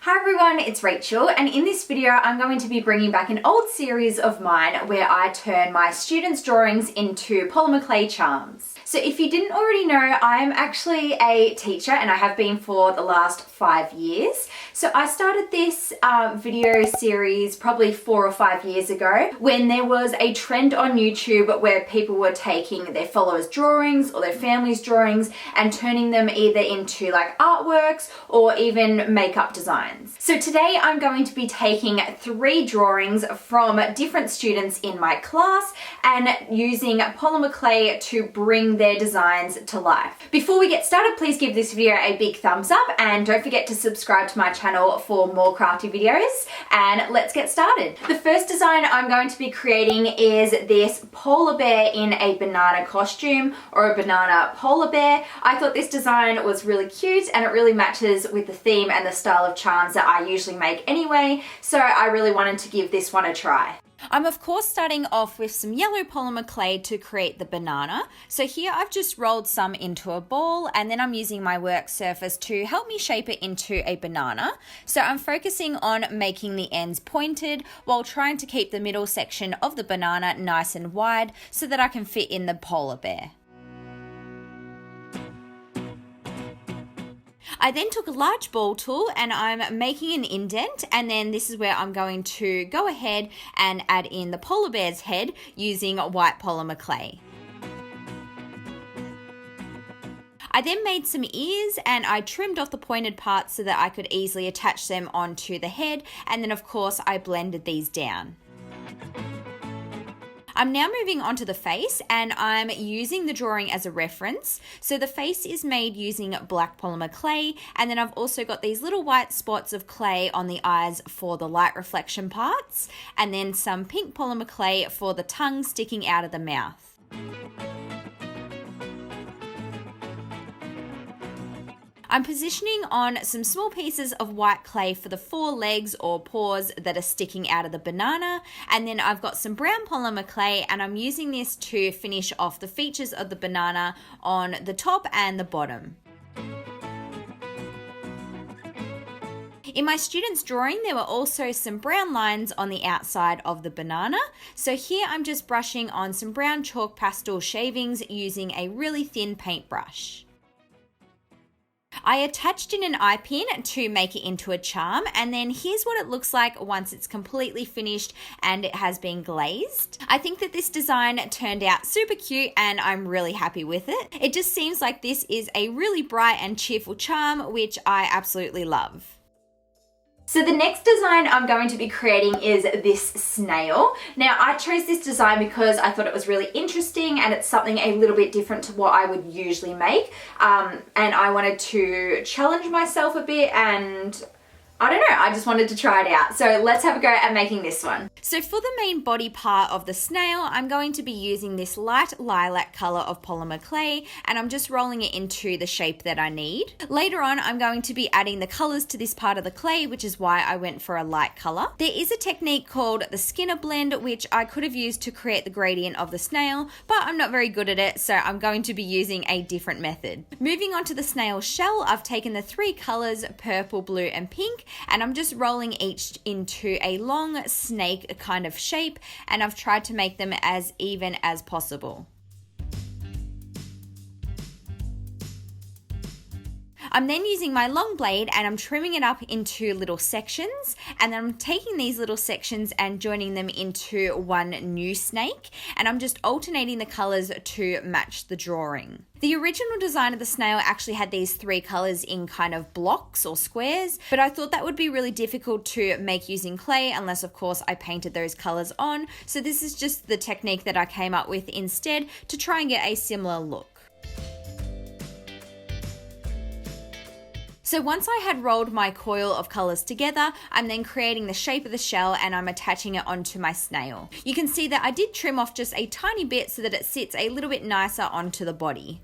Hi everyone, it's Rachel, and in this video I'm going to be bringing back an old series of mine where I turn my students' drawings into polymer clay charms. So if you didn't already know, I am actually a teacher and I have been for the last 5 years. So I started this video series probably 4 or 5 years ago when there was a trend on YouTube where people were taking their followers' drawings or their family's drawings and turning them either into like artworks or even makeup designs. So today I'm going to be taking 3 drawings from different students in my class and using polymer clay to bring their designs to life. Before we get started, please give this video a big thumbs up and don't forget to subscribe to my channel for more crafty videos, and let's get started. The first design I'm going to be creating is this polar bear in a banana costume, or a banana polar bear. I thought this design was really cute and it really matches with the theme and the style of charms that I usually make anyway, so I really wanted to give this one a try. I'm of course starting off with some yellow polymer clay to create the banana. So here I've just rolled some into a ball and then I'm using my work surface to help me shape it into a banana. So I'm focusing on making the ends pointed while trying to keep the middle section of the banana nice and wide so that I can fit in the polar bear. I then took a large ball tool and I'm making an indent, and then this is where I'm going to go ahead and add in the polar bear's head using white polymer clay. I then made some ears and I trimmed off the pointed parts so that I could easily attach them onto the head, and then of course I blended these down. I'm now moving on to the face and I'm using the drawing as a reference. So the face is made using black polymer clay, and then I've also got these little white spots of clay on the eyes for the light reflection parts, and then some pink polymer clay for the tongue sticking out of the mouth. I'm positioning on some small pieces of white clay for the 4 legs or paws that are sticking out of the banana, and then I've got some brown polymer clay and I'm using this to finish off the features of the banana on the top and the bottom. In my student's drawing, there were also some brown lines on the outside of the banana. So here I'm just brushing on some brown chalk pastel shavings using a really thin paintbrush. I attached in an eye pin to make it into a charm, and then here's what it looks like once it's completely finished and it has been glazed. I think that this design turned out super cute and I'm really happy with it. It just seems like this is a really bright and cheerful charm, which I absolutely love. So the next design I'm going to be creating is this snail. Now I chose this design because I thought it was really interesting and it's something a little bit different to what I would usually make. And I wanted to challenge myself a bit, and I don't know, I just wanted to try it out. So let's have a go at making this one. So for the main body part of the snail, I'm going to be using this light lilac color of polymer clay, and I'm just rolling it into the shape that I need. Later on, I'm going to be adding the colors to this part of the clay, which is why I went for a light color. There is a technique called the Skinner blend, which I could have used to create the gradient of the snail, but I'm not very good at it, so I'm going to be using a different method. Moving on to the snail shell, I've taken the 3 colors, purple, blue, and pink, and I'm just rolling each into a long snake kind of shape, and I've tried to make them as even as possible. I'm then using my long blade and I'm trimming it up into little sections, and then I'm taking these little sections and joining them into one new snake, and I'm just alternating the colors to match the drawing. The original design of the snail actually had these 3 colors in kind of blocks or squares, but I thought that would be really difficult to make using clay unless of course I painted those colors on, so this is just the technique that I came up with instead to try and get a similar look. So once I had rolled my coil of colors together, I'm then creating the shape of the shell and I'm attaching it onto my snail. You can see that I did trim off just a tiny bit so that it sits a little bit nicer onto the body.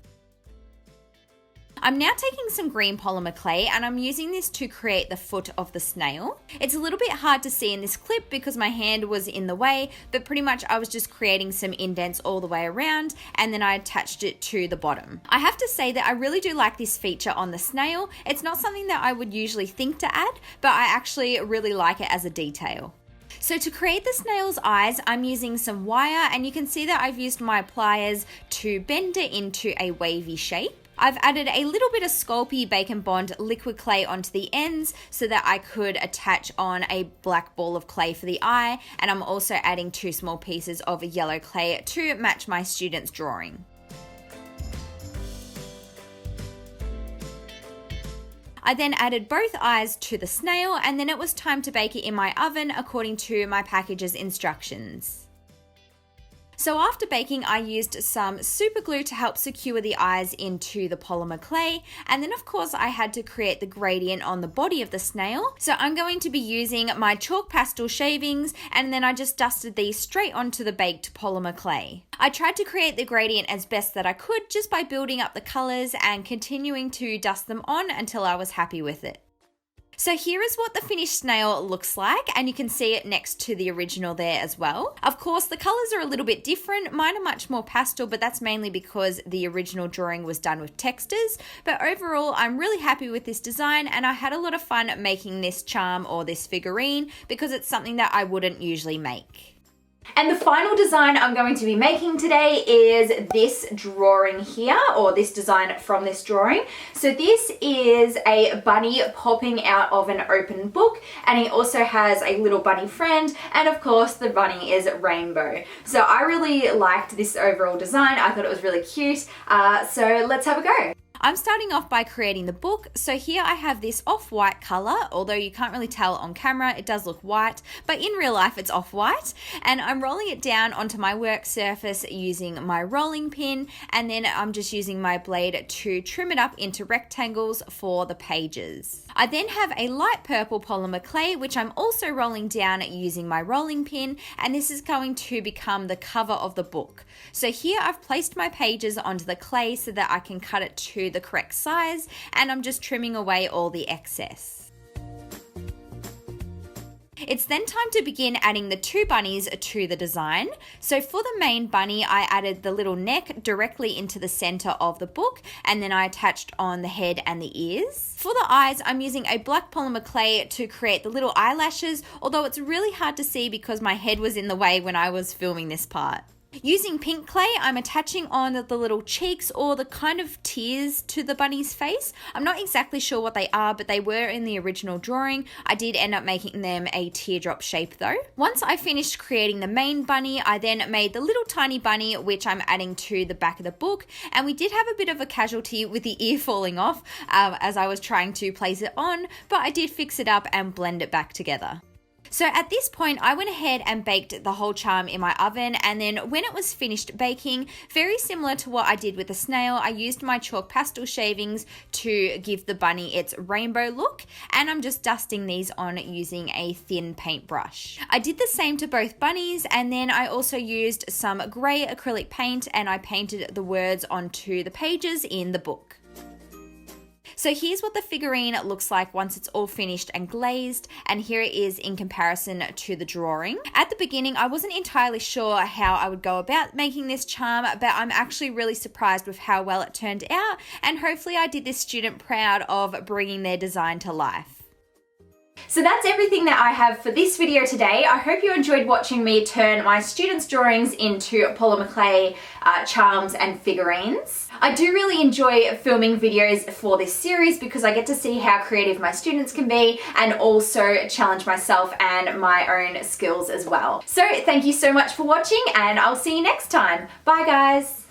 I'm now taking some green polymer clay and I'm using this to create the foot of the snail. It's a little bit hard to see in this clip because my hand was in the way, but pretty much I was just creating some indents all the way around and then I attached it to the bottom. I have to say that I really do like this feature on the snail. It's not something that I would usually think to add, but I actually really like it as a detail. So to create the snail's eyes, I'm using some wire and you can see that I've used my pliers to bend it into a wavy shape. I've added a little bit of Sculpey Bake & Bond liquid clay onto the ends so that I could attach on a black ball of clay for the eye, and I'm also adding 2 small pieces of yellow clay to match my student's drawing. I then added both eyes to the snail and then it was time to bake it in my oven according to my package's instructions. So after baking, I used some super glue to help secure the eyes into the polymer clay, and then of course I had to create the gradient on the body of the snail. So I'm going to be using my chalk pastel shavings and then I just dusted these straight onto the baked polymer clay. I tried to create the gradient as best that I could just by building up the colors and continuing to dust them on until I was happy with it. So here is what the finished snail looks like, and you can see it next to the original there as well. Of course, the colors are a little bit different. Mine are much more pastel, but that's mainly because the original drawing was done with textures. But overall, I'm really happy with this design, and I had a lot of fun making this charm or this figurine because it's something that I wouldn't usually make. And the final design I'm going to be making today is this drawing here, or this design from this drawing. So this is a bunny popping out of an open book, and he also has a little bunny friend, and of course the bunny is rainbow. So I really liked this overall design. I thought it was really cute. So let's have a go. I'm starting off by creating the book. So here I have this off-white color, although you can't really tell on camera, it does look white, but in real life it's off-white. And I'm rolling it down onto my work surface using my rolling pin, and then I'm just using my blade to trim it up into rectangles for the pages. I then have a light purple polymer clay, which I'm also rolling down using my rolling pin, and this is going to become the cover of the book. So here I've placed my pages onto the clay so that I can cut it to the correct size, and I'm just trimming away all the excess. It's then time to begin adding the 2 bunnies to the design. So for the main bunny, I added the little neck directly into the center of the book, and then I attached on the head and the ears. For the eyes, I'm using a black polymer clay to create the little eyelashes, although it's really hard to see because my head was in the way when I was filming this part. Using pink clay, I'm attaching on the little cheeks or the kind of tears to the bunny's face. I'm not exactly sure what they are, but they were in the original drawing. I did end up making them a teardrop shape though. Once I finished creating the main bunny, I then made the little tiny bunny, which I'm adding to the back of the book. And we did have a bit of a casualty with the ear falling off as I was trying to place it on, but I did fix it up and blend it back together. So at this point, I went ahead and baked the whole charm in my oven, and then when it was finished baking, very similar to what I did with the snail, I used my chalk pastel shavings to give the bunny its rainbow look, and I'm just dusting these on using a thin paintbrush. I did the same to both bunnies, and then I also used some grey acrylic paint and I painted the words onto the pages in the book. So here's what the figurine looks like once it's all finished and glazed, and here it is in comparison to the drawing. At the beginning, I wasn't entirely sure how I would go about making this charm, but I'm actually really surprised with how well it turned out, and hopefully I did this student proud of bringing their design to life. So that's everything that I have for this video today. I hope you enjoyed watching me turn my students' drawings into polymer clay charms and figurines. I do really enjoy filming videos for this series because I get to see how creative my students can be and also challenge myself and my own skills as well. So thank you so much for watching, and I'll see you next time. Bye guys.